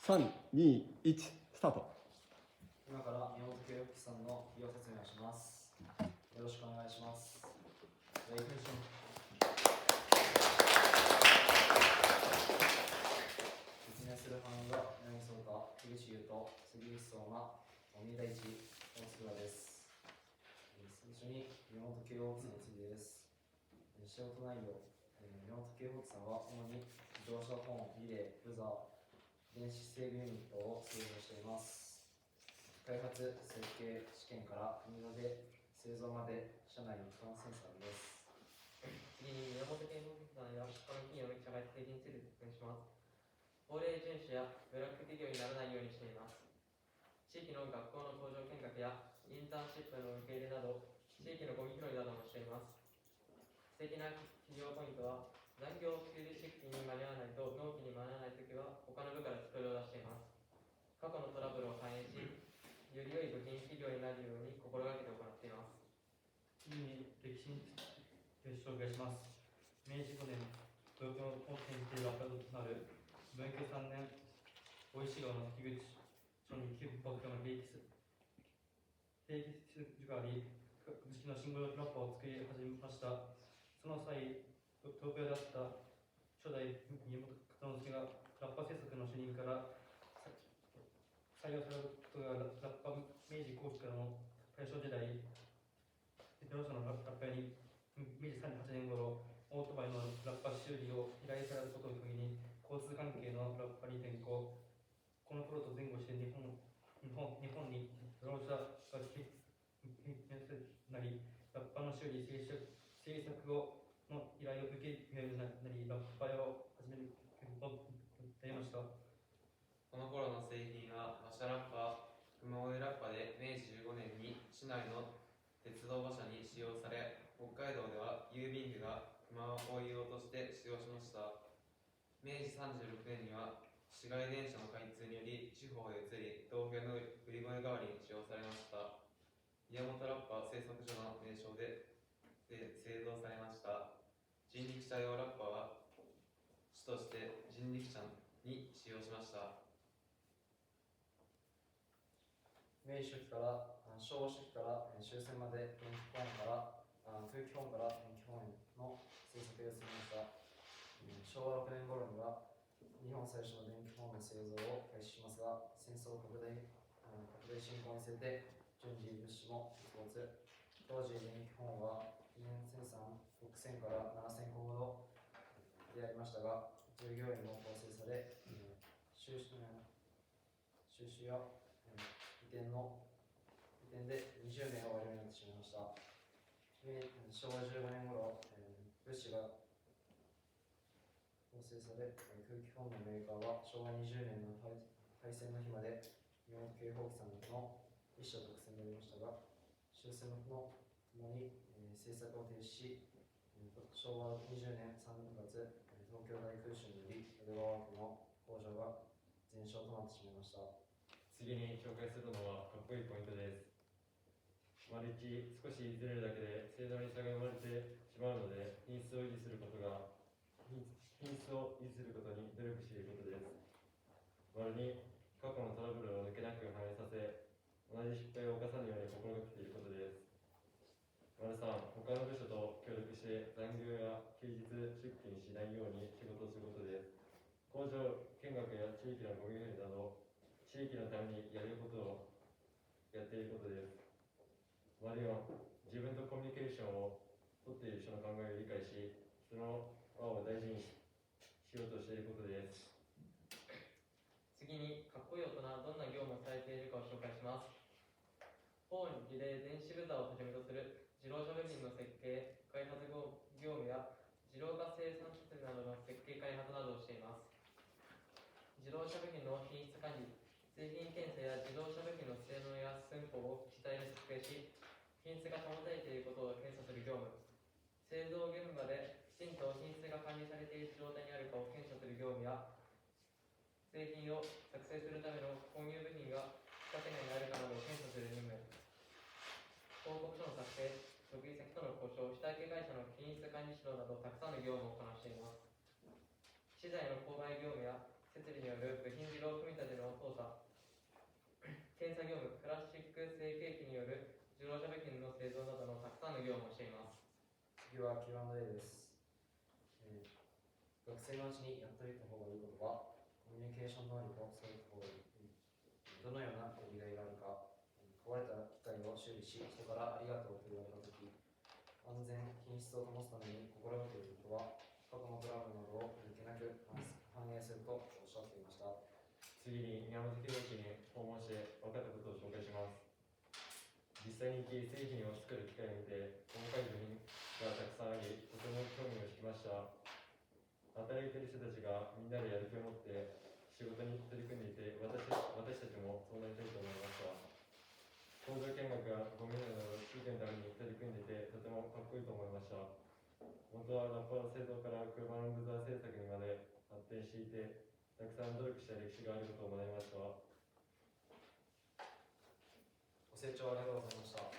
3、2、1、スタート。今から宮本圭之さんの利用説明をします。よろしくお願いします。説明する範囲は南総太、樋口優斗、杉内相馬、尾身大地、大津倉です。最初に宮本圭之さんについてです。仕事内容、宮本圭之さんは主に自動車本、リレー、ブザー、電子制御ユニットを製造しています。開発、設計、試験から国まで製造まで社内一般センサーです。次に宮本健吾さんや他の企業の社会制限について説明します。法令遵守やブラック企業にならないようにしています。地域の学校の工場見学やインターンシップの受け入れなど、地域のゴミ拾いなどもしています。素敵な企業ポイントは、残業休日出勤に間に合わないと納期に間に合わないときは他の部から作りを出しています。過去のトラブルを反映し、より良い部品企業になるように心がけて行っています。次に歴史に紹介します。明治5年、東京の高専定学科となる文教3年、大石川の樋口町に旧爆破の定期数があり、株式のシングルラッパーを作り始めました。その際、東京であった初代宮本勝之助がラッパ制作の主任から採用されることがラッパ明治後期からの大正時代、両者のラッパーに明治38年頃、オートバイのラッパ修理を依頼されることを限り、交通関係のラッパに転向。この頃と前後して日本に自動車がなり、ラッパの修理、製作をの依頼を受けるようになり、ラッパを始めることになりました。この頃の製品は馬車ラッパ、熊追ラッパで明治15年に市内の鉄道馬車に使用され、北海道では郵便具が熊追用として使用しました。明治36年には市街電車の開通により地方へ移り、東京の売り声代わりに使用されました。宮本ラッパ製作所の名称で製造されました。人力車用ラッパは主として人力車に使用しました。明治初期から昭和初期から終戦まで空気本から電気本の製作を進めました。昭和6年頃には日本最初の電気本の製造を開始しますが、戦争拡大進行につれて順次物資も出没。当時電気本は年生産6000から7000個ほどでありましたが、従業員も構成され、収集や移転で20名を終わるようになってしまいました。昭和15年頃、物資が構成され、空気本のメーカーは昭和20年の敗戦の日まで宮本圭之さんの一社独占でありましたが、終戦のともに、制作を停止し、昭和20年3月、東京大空襲により江戸川区の工場が全焼となってしまいました。次に紹介するのはかっこいいポイントです。丸1、少しずれるだけで精度に差が生まれてしまうので、品質を維持することに努力していることです。丸2、過去のトラブルを抜けなく反映させ、同じ失敗を犯さぬように心がけていることです。丸3、他の部署と協力して残業や休日出勤しないように仕事をすることです。工場見学や地域のゴミ拾いなど、地域のためにやれることをやっていることです。丸4、自分とコミュニケーションをとっている人の考えを理解し、その輪を大事にしようとしていることです。次に、かっこいい大人はどんな業務をされているかを紹介します。本、リレー、電子ブザーをはじめとする自動車部品の設計、開発業務や自動化生産設備などの設計開発などをしています。自動車部品の品質管理、製品検査や自動車部品の性能や寸法を記載に測定し、品質が保たれていることを検査する業務、製造現場できちんと品質が管理されている状態にあるかを検査する業務や、製品を作成するための購入部品が規格内にあるかなどを検査する任務、報告書の作成、得意先との交渉、下請け会社の品質管理指導などたくさんの業務をこなしています。資材の購買業務や設備による部品自動組み立ての次は Q&A です。学生のうちにやっておいた方がいいことは、コミュニケーション能力を育てた方がいい。どのようなやりがいがあるか、壊れた機械を修理し、人からありがとうと言われたとき、安全、品質を保つために心がけていることは、過去のトラブルなどを抜けなく反映するとおっしゃっていました。次に宮本家に訪問して分かったことを紹介します。実際に製品を作る機会を見て、細かい部品がたくさんあり、とても興味を引きました。働いている人たちがみんなでやる気を持って仕事に取り組んでいて、私たちもそうなりたいと思いました。工場見学やゴミなどの地域のために取り組んでいて、とてもかっこいいと思いました。本当はラッパの製造から車のブザー製作にまで発展していて、たくさん努力した歴史があることを学びました。ご清聴ありがとうございました。